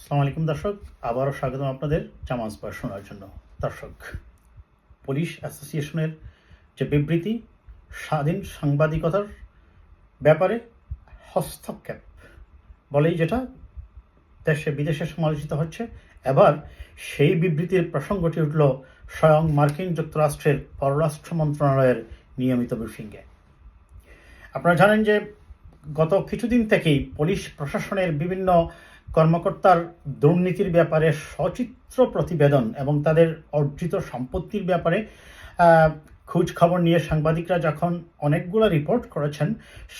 আসসালামু আলাইকুম দর্শক, আবারও স্বাগতম আপনাদের জামাজ পড়া শোনার জন্য। দর্শক, পুলিশ অ্যাসোসিয়েশনের যে বিবৃতি স্বাধীন সাংবাদিকতার ব্যাপারে হস্তক্ষেপ বলেই যেটা দেশে বিদেশে সমালোচিত হচ্ছে, এবার সেই বিবৃতির প্রসঙ্গটি উঠল স্বয়ং মার্কিন যুক্তরাষ্ট্রের পররাষ্ট্র মন্ত্রণালয়ের নিয়মিত ব্রিফিংয়ে। আপনারা জানেন যে গত কিছুদিন থেকেই পুলিশ প্রশাসনের বিভিন্ন কর্মকর্তার দুর্নীতির ব্যাপারে সচিত্র প্রতিবেদন এবং তাদের অর্জিত সম্পত্তির ব্যাপারে খোঁজ খবর নিয়ে সাংবাদিকরা যখন অনেকগুলো রিপোর্ট করেছেন,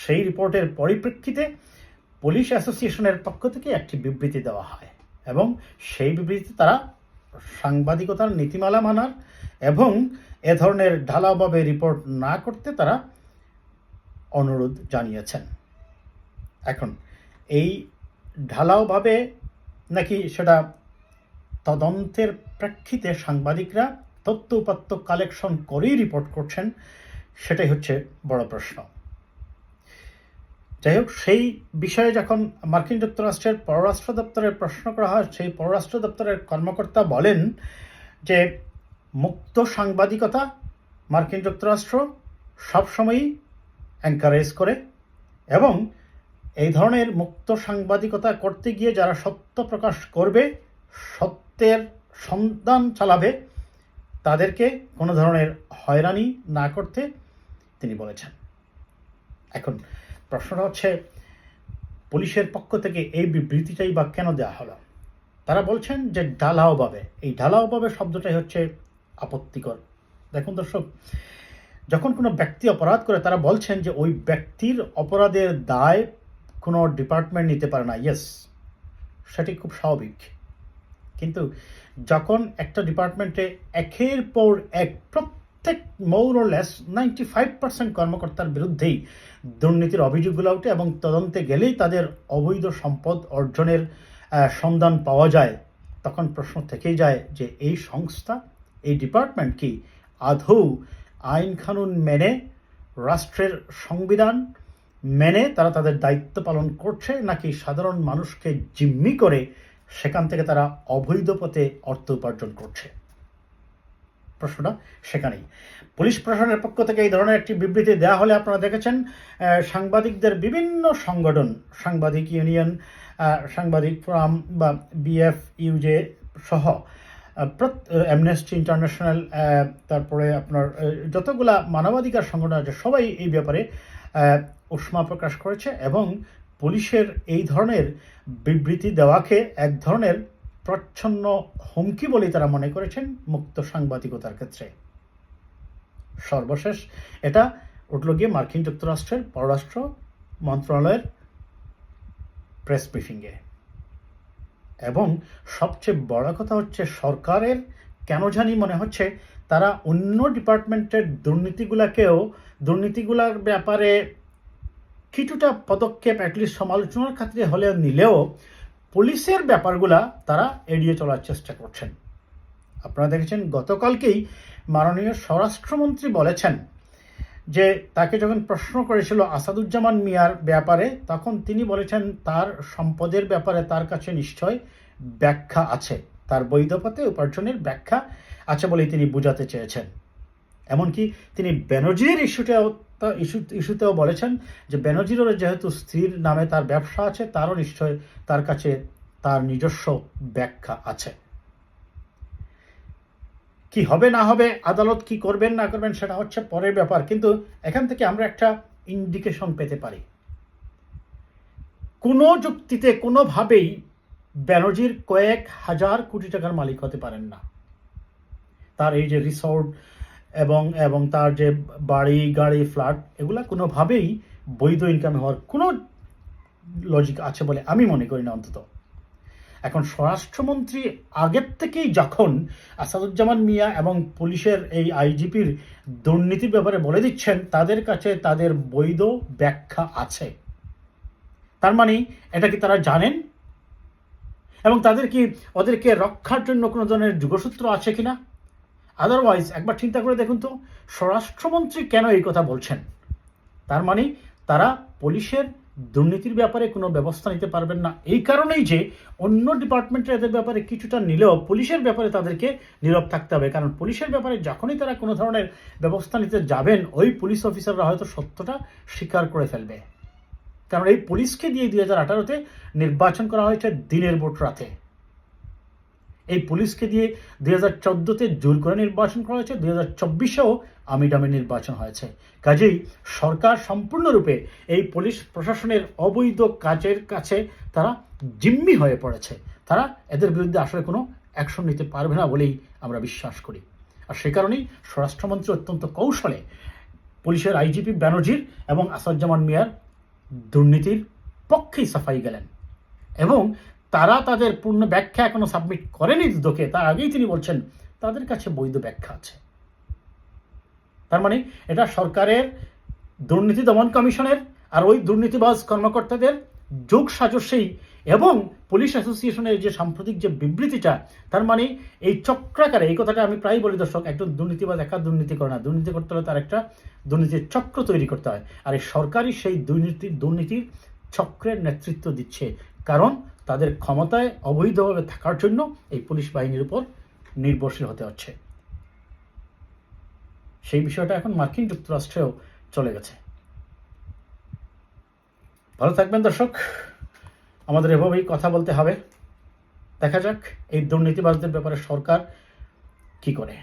সেই রিপোর্টের পরিপ্রেক্ষিতে পুলিশ অ্যাসোসিয়েশনের পক্ষ থেকে একটি বিবৃতি দেওয়া হয় এবং সেই বিবৃতিতে তারা সাংবাদিকতার নীতিমালা মানার এবং এ ধরনের ঢালাওভাবে রিপোর্ট না করতে তারা অনুরোধ জানিয়েছেন। এখন এই ঢালাওভাবে নাকি সেটা তদন্তের প্রেক্ষিতে সাংবাদিকরা তথ্য উপাত্ত কালেকশন করেই রিপোর্ট করছেন, সেটাই হচ্ছে বড় প্রশ্ন। যাই হোক, সেই বিষয়ে যখন মার্কিন যুক্তরাষ্ট্রের পররাষ্ট্র দপ্তরের প্রশ্ন করা হয়, সেই পররাষ্ট্র দপ্তরের কর্মকর্তা বলেন যে মুক্ত সাংবাদিকতা মার্কিন যুক্তরাষ্ট্র সবসময়ই এনকারেজ করে এবং এই ধরনের মুক্ত সাংবাদিকতা করতে গিয়ে যারা সত্য প্রকাশ করবে, সত্যের সন্ধান চালাবে, তাদেরকে কোনো ধরনের হয়রানি না করতে তিনি বলেছেন। এখন প্রশ্নটা হচ্ছে, পুলিশের পক্ষ থেকে এই বিবৃতিটাই বা কেন দেওয়া হলো? তারা বলছেন যে ঢালাওভাবে, এই ঢালাওভাবে শব্দটাই হচ্ছে আপত্তিকর। দেখুন দর্শক, যখন কোনো ব্যক্তি অপরাধ করে তারা বলছেন যে ওই ব্যক্তির অপরাধের দায় কোনো ডিপার্টমেন্ট নিতে পারে না। ইয়েস, সেটি খুব স্বাভাবিক। কিন্তু যখন একটা ডিপার্টমেন্টে একের পর এক প্রত্যেক মোরলেস 95% কর্মকর্তার বিরুদ্ধেই দুর্নীতির অভিযোগগুলো ওঠে এবং তদন্তে গেলেই তাদের অবৈধ সম্পদ অর্জনের সন্ধান পাওয়া যায়, তখন প্রশ্ন থেকেই যায় যে এই সংস্থা, এই ডিপার্টমেন্ট কি আদৌ আইন কানুন মেনে, রাষ্ট্রের সংবিধান মেনে তারা তাদের দায়িত্ব পালন করছে, নাকি সাধারণ মানুষকে জিম্মি করে সেখান থেকে তারা অবৈধ পথে অর্থ উপার্জন করছে? প্রশ্নটা সেখানেই। পুলিশ প্রশাসনের পক্ষ থেকে এই ধরনের একটি বিবৃতি দেওয়া হলে আপনারা দেখেছেন সাংবাদিকদের বিভিন্ন সংগঠন, সাংবাদিক ইউনিয়ন, সাংবাদিক ফোরাম বা BFUJ সহ অ্যামনেস্টি ইন্টারন্যাশনাল, তারপরে আপনার যতগুলা মানবাধিকার সংগঠন আছে, সবাই এই ব্যাপারে উষ্মা প্রকাশ করেছে এবং পুলিশের এই ধরনের বিবৃতি দেওয়াকে এক ধরনের প্রচ্ছন্ন হুমকি বলেই তারা মনে করেছেন মুক্ত সাংবাদিকতার ক্ষেত্রে। সর্বশেষ এটা উঠল গিয়ে মার্কিন যুক্তরাষ্ট্রের পররাষ্ট্র মন্ত্রণালয়ের প্রেস ব্রিফিংয়ে। এবং সবচেয়ে বড় কথা হচ্ছে, সরকারের কেন জানি মনে হচ্ছে তারা অন্য ডিপার্টমেন্টের দুর্নীতিগুলার ব্যাপারে কিছুটা পদক্ষেপ অ্যাটলিস্ট সমালোচনার ক্ষেত্রে হলে নিলেও পুলিশের ব্যাপারগুলা তারা এড়িয়ে চলার চেষ্টা করছেন। আপনারা দেখেছেন গতকালকেই মাননীয় স্বরাষ্ট্রমন্ত্রী বলেছেন যে তাকে যখন প্রশ্ন করেছিল আসাদুজ্জামান মিয়ার ব্যাপারে, তখন তিনি বলেছেন তার সম্পদের ব্যাপারে তার কাছে নিশ্চয় ব্যাখ্যা আছে, তার বৈধ পথে উপার্জনের ব্যাখ্যা আছে বলেই তিনি বোঝাতে চেয়েছেন। এমনকি তিনি বেনজির ইস্যুতেও বলেছেন যে বেনজিরের যেহেতু স্ত্রীর নামে তার ব্যবসা আছে, তারও নিশ্চয় তার কাছে তার নিজস্ব ব্যাখ্যা আছে। কি হবে না হবে, আদালত কি করবেন না করবেন, সেটা হচ্ছে পরের ব্যাপার, কিন্তু এখান থেকে আমরা একটা ইন্ডিকেশন পেতে পারি। কোনো যুক্তিতে কোনোভাবেই বেনজির কয়েক হাজার কোটি টাকার মালিক হতে পারেন না। তার এই যে রিসোর্ট এবং তার যে বাড়ি গাড়ি ফ্ল্যাট, এগুলা কোনোভাবেই বৈধ ইনকাম হওয়ার কোনো লজিক আছে বলে আমি মনে করি না অন্তত। এখন স্বরাষ্ট্রমন্ত্রী আগের থেকেই যখন আসাদুজ্জামান মিয়া এবং পুলিশের এই IGPর দুর্নীতির ব্যাপারে বলে দিচ্ছেন তাদের কাছে তাদের বৈধ ব্যাখ্যা আছে, তার মানে এটা কি তারা জানেন এবং ওদেরকে রক্ষার জন্য কোনো ধরনের যোগসূত্র আছে কিনা? আদারওয়াইজ একবার চিন্তা করে দেখুন তো, স্বরাষ্ট্রমন্ত্রী কেন এই কথা বলছেন? তার মানে তারা পুলিশের দুর্নীতির ব্যাপারে কোনো ব্যবস্থা নিতে পারবেন না, এই কারণেই যে অন্য ডিপার্টমেন্টের এদের ব্যাপারে কিছুটা নিলেও পুলিশের ব্যাপারে তাদেরকে নীরব থাকতে হবে। কারণ পুলিশের ব্যাপারে যখনই তারা কোনো ধরনের ব্যবস্থা নিতে যাবেন, ওই পুলিশ অফিসাররা হয়তো সত্যটা স্বীকার করে ফেলবে। কারণ এই পুলিশকে দিয়ে 2018-তে নির্বাচন করা হয়েছে দিনের ভোট রাতে। এই পুলিশকে দিয়ে 2014-তে জোর করে নির্বাচন করা হয়েছে, 2024-এও আমিডামে নির্বাচন হয়েছে। কাজেই সরকার সম্পূর্ণরূপে এই পুলিশ প্রশাসনের অবৈধ কাজের কাছে তারা জিম্মি হয়ে পড়েছে। তারা এদের বিরুদ্ধে আসলে কোনো অ্যাকশন নিতে পারবে না বলেই আমরা বিশ্বাস করি। আর সে কারণেই স্বরাষ্ট্রমন্ত্রী অত্যন্ত কৌশলে পুলিশের আইজিপি ব্যানার্জির এবং আসাদুজ্জামান মিয়ার দুর্নীতির পক্ষেই সাফাই গেলেন, এবং তারা তাদের পূর্ণ ব্যাখ্যা এখনো সাবমিট করেনি দুদকে, তার আগেই তিনি বলছেন তাদের কাছে বৈধ ব্যাখ্যা আছে। তার মানে এটা সরকারের দুর্নীতি দমন কমিশনের আর ওই দুর্নীতিবাজ কর্মকর্তাদের যোগ সাজসেই, এবং পুলিশ অ্যাসোসিয়েশনের যে সাম্প্রতিক যে বিবৃতিটা, তার মানে এই চক্রাকারে, এই কথাটা আমি প্রায় বলি দর্শক, একজন দুর্নীতিবাজ একা দুর্নীতি করে না, দুর্নীতি করতে হলে তার একটা দুর্নীতির চক্র তৈরি করতে হয়। আর এই সরকারই সেই দুর্নীতির চক্রের নেতৃত্ব দিচ্ছে, কারণ তাদের ক্ষমতায় অবৈধভাবে থাকার জন্য এই পুলিশ বাহিনীর উপর নির্ভরশীল হতে হচ্ছে। সেই বিষয়টা এখন মার্কিন যুক্তরাষ্ট্রেও চলে গেছে। ভালো থাকবেন দর্শক, আমাদের এভাবেই কথা বলতে হবে। দেখা যাক এই দুর্নীতিবাজদের ব্যাপারে সরকার কি করে।